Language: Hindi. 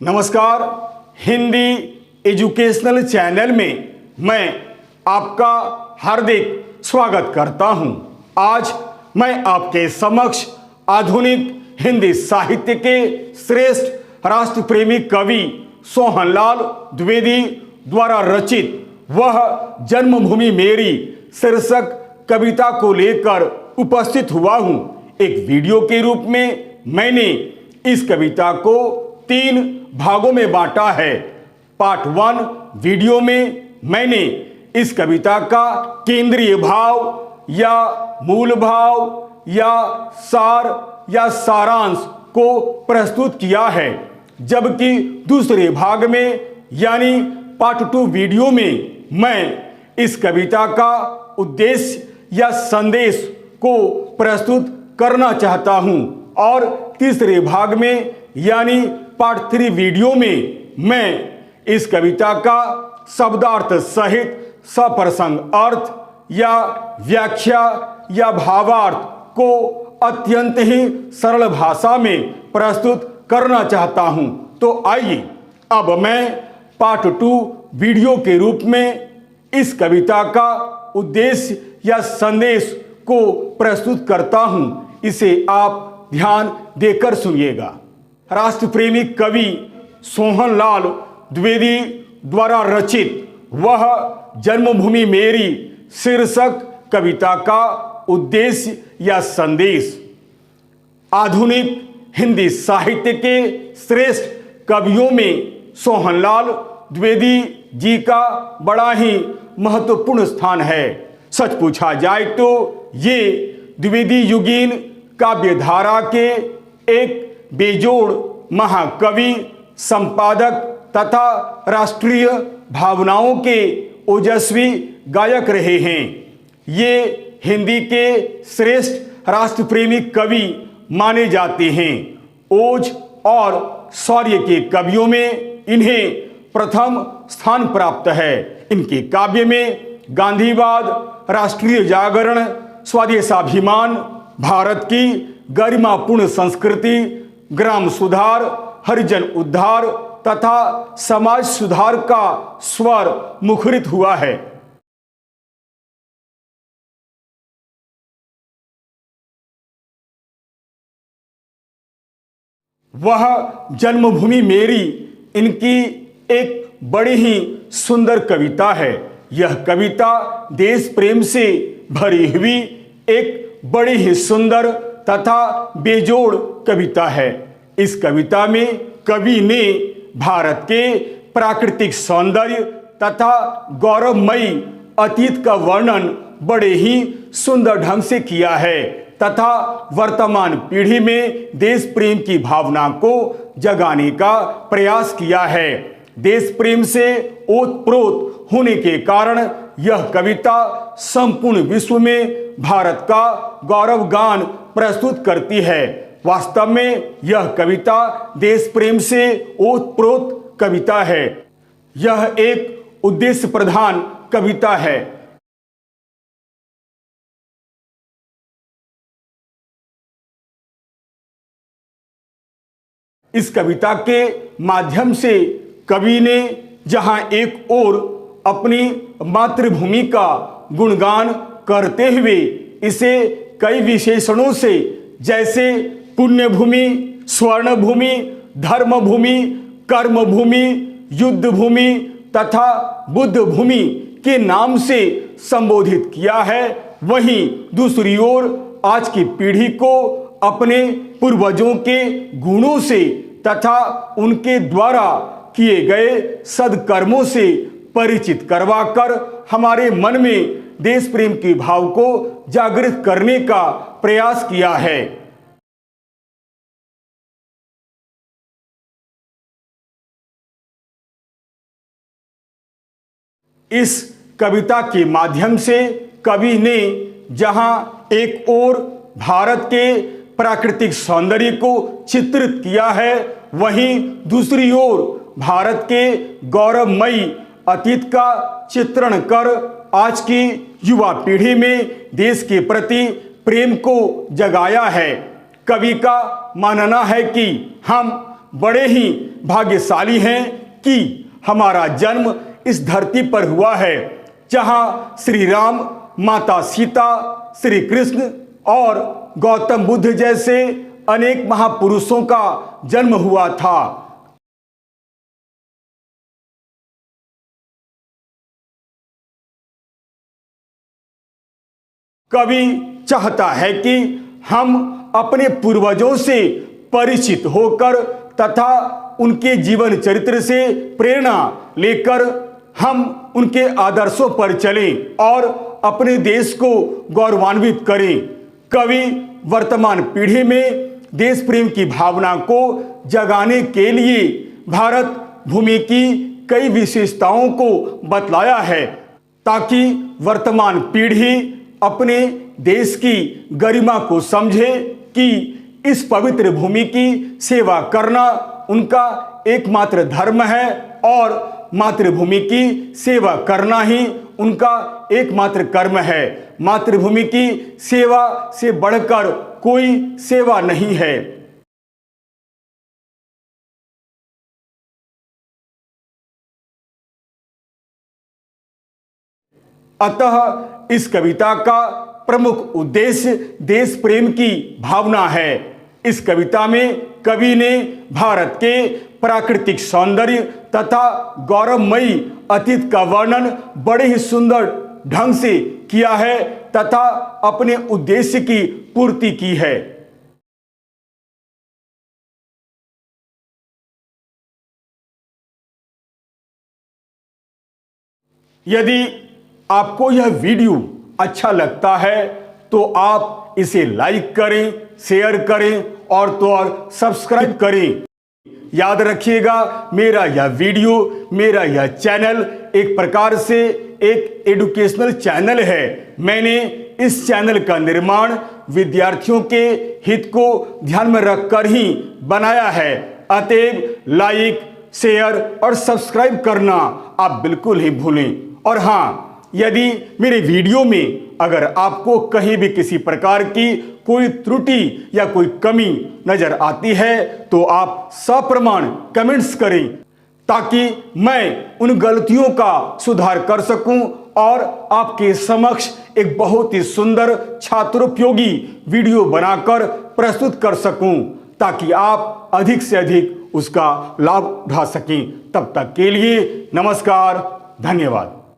नमस्कार। हिंदी एजुकेशनल चैनल में मैं आपका हार्दिक स्वागत करता हूं। आज मैं आपके समक्ष आधुनिक हिंदी साहित्य के श्रेष्ठ राष्ट्र प्रेमी कवि सोहनलाल द्विवेदी द्वारा रचित वह जन्मभूमि मेरी शीर्षक कविता को लेकर उपस्थित हुआ हूं। एक वीडियो के रूप में मैंने इस कविता को 3 भागों में बांटा है। पार्ट 1 वीडियो में मैंने इस कविता का केंद्रीय भाव या मूल भाव या सार या सारांश को प्रस्तुत किया है, जबकि दूसरे भाग में यानी पार्ट 2 वीडियो में मैं इस कविता का उद्देश्य या संदेश को प्रस्तुत करना चाहता हूं और तीसरे भाग में यानी पार्ट 3 वीडियो में मैं इस कविता का शब्दार्थ सहित सप्रसंग अर्थ या व्याख्या या भावार्थ को अत्यंत ही सरल भाषा में प्रस्तुत करना चाहता हूं। तो आइए अब मैं पार्ट 2 वीडियो के रूप में इस कविता का उद्देश्य या संदेश को प्रस्तुत करता हूं। इसे आप ध्यान देकर सुनिएगा। राष्ट्र प्रेमी कवि सोहनलाल द्विवेदी द्वारा रचित वह जन्मभूमि मेरी शीर्षक कविता का उद्देश्य या संदेश। आधुनिक हिंदी साहित्य के श्रेष्ठ कवियों में सोहनलाल द्विवेदी जी का बड़ा ही महत्वपूर्ण स्थान है। सच पूछा जाए तो ये द्विवेदी युगीन काव्यधारा के एक बेजोड़ महाकवि, संपादक तथा राष्ट्रीय भावनाओं के ओजस्वी गायक रहे हैं। ये हिंदी के श्रेष्ठ राष्ट्र प्रेमी कवि माने जाते हैं। ओज और शौर्य के कवियों में इन्हें प्रथम स्थान प्राप्त है। इनके काव्य में गांधीवाद, राष्ट्रीय जागरण, स्वदेशाभिमान, भारत की गरिमापूर्ण संस्कृति, ग्राम सुधार, हरिजन उद्धार तथा समाज सुधार का स्वर मुखरित हुआ है। वह जन्मभूमि मेरी इनकी एक बड़ी ही सुंदर कविता है। यह कविता देश प्रेम से भरी हुई एक बड़ी ही सुंदर तथा बेजोड़ कविता है। इस कविता में कवि ने भारत के प्राकृतिक सौंदर्य तथा गौरवमयी अतीत का वर्णन बड़े ही सुंदर ढंग से किया है तथा वर्तमान पीढ़ी में देश प्रेम की भावना को जगाने का प्रयास किया है। देश प्रेम से ओतप्रोत होने के कारण यह कविता संपूर्ण विश्व में भारत का गौरव गान प्रस्तुत करती है। वास्तव में यह कविता देश प्रेम से ओतप्रोत कविता है। यह एक उद्देश्य प्रधान कविता है। इस कविता के माध्यम से कवि ने जहां एक ओर अपनी मातृभूमि का गुणगान करते हुए इसे कई विशेषणों से जैसे पुण्यभूमि, स्वर्णभूमि, धर्मभूमि, कर्मभूमि, युद्धभूमि तथा बुद्ध भूमि के नाम से संबोधित किया है, वहीं दूसरी ओर आज की पीढ़ी को अपने पूर्वजों के गुणों से तथा उनके द्वारा किए गए सद्कर्मों से परिचित करवाकर हमारे मन में देश प्रेम के भाव को जागृत करने का प्रयास किया है। इस कविता के माध्यम से कवि ने जहां एक ओर भारत के प्राकृतिक सौंदर्य को चित्रित किया है, वहीं दूसरी ओर भारत के गौरवमयी अतीत का चित्रण कर आज की युवा पीढ़ी में देश के प्रति प्रेम को जगाया है। कवि का मानना है कि हम बड़े ही भाग्यशाली हैं कि हमारा जन्म इस धरती पर हुआ है जहां श्री राम, माता सीता, श्री कृष्ण और गौतम बुद्ध जैसे अनेक महापुरुषों का जन्म हुआ था। कवि चाहता है कि हम अपने पूर्वजों से परिचित होकर तथा उनके जीवन चरित्र से प्रेरणा लेकर हम उनके आदर्शों पर चलें और अपने देश को गौरवान्वित करें। कवि वर्तमान पीढ़ी में देश प्रेम की भावना को जगाने के लिए भारत भूमि की कई विशेषताओं को बतलाया है ताकि वर्तमान पीढ़ी अपने देश की गरिमा को समझे कि इस पवित्र भूमि की सेवा करना उनका एकमात्र धर्म है और मातृभूमि की सेवा करना ही उनका एकमात्र कर्म है। मातृभूमि की सेवा से बढ़कर कोई सेवा नहीं है। अतः इस कविता का प्रमुख उद्देश्य देश प्रेम की भावना है। इस कविता में कवि ने भारत के प्राकृतिक सौंदर्य तथा गौरवमयी अतीत का वर्णन बड़े ही सुंदर ढंग से किया है तथा अपने उद्देश्य की पूर्ति की है। यदि आपको यह वीडियो अच्छा लगता है तो आप इसे लाइक करें, शेयर करें और सब्सक्राइब करें। याद रखिएगा, मेरा यह वीडियो, मेरा यह चैनल एक प्रकार से एक एजुकेशनल चैनल है। मैंने इस चैनल का निर्माण विद्यार्थियों के हित को ध्यान में रखकर ही बनाया है। अतएव लाइक, शेयर और सब्सक्राइब करना आप बिल्कुल ही भूलें। और हाँ, यदि मेरे वीडियो में अगर आपको कहीं भी किसी प्रकार की कोई त्रुटि या कोई कमी नजर आती है तो आप सप्रमाण कमेंट्स करें ताकि मैं उन गलतियों का सुधार कर सकूं और आपके समक्ष एक बहुत ही सुंदर छात्रोपयोगी वीडियो बनाकर प्रस्तुत कर सकूं ताकि आप अधिक से अधिक उसका लाभ उठा सकें। तब तक के लिए नमस्कार, धन्यवाद।